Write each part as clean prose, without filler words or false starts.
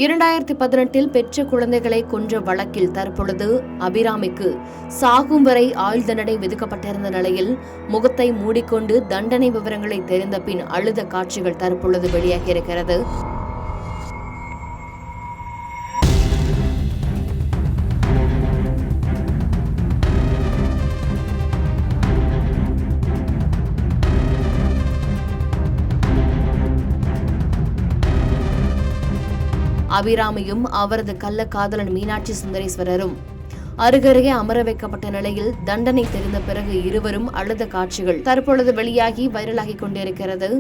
2018 பெற்ற குழந்தைகளை கொன்ற வழக்கில் தற்பொழுது அபிராமிக்கு சாகும் வரை ஆயுள் தண்டனை விதிக்கப்பட்டிருந்த நிலையில் முகத்தை மூடிக்கொண்டு தண்டனை விவரங்களை தெரிந்த பின் அழுத காட்சிகள் தற்பொழுது வெளியாகியிருக்கிறது. அபிராமியும் அவரது கள்ளக்காதலன் மீனாட்சி சுந்தரேஸ்வரரும் அருகருகே அமர வைக்கப்பட்ட நிலையில் தண்டனை தெரிந்த பிறகு இருவரும் அழுத காட்சிகள் தற்பொழுது வெளியாகி வைரலாகிக் கொண்டிருக்கிறது.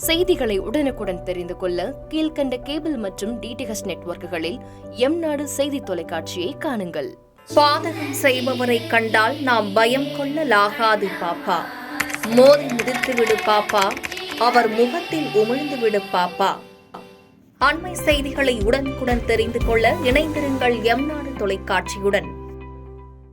செய்திகளை உடனுக்குடன் தெரிந்து கொள்ள கீழ்கண்ட கேபிள் மற்றும் டிடிஎச் நெட்வொர்க்குகளில் எம்நாடு செய்தி தொலைக்காட்சியை காணுங்கள். பாதகம் செய்பவரை கண்டால் நாம் பயம் கொள்ளலாகாது பாப்பா. மோதி முடித்துவிடு பாப்பா, அவர் முகத்தில் உமிழ்ந்துவிடு பாப்பா. அண்மை செய்திகளை உடனுக்குடன் தெரிந்து கொள்ள இணைந்திருங்கள் எம்நாடு தொலைக்காட்சியுடன்.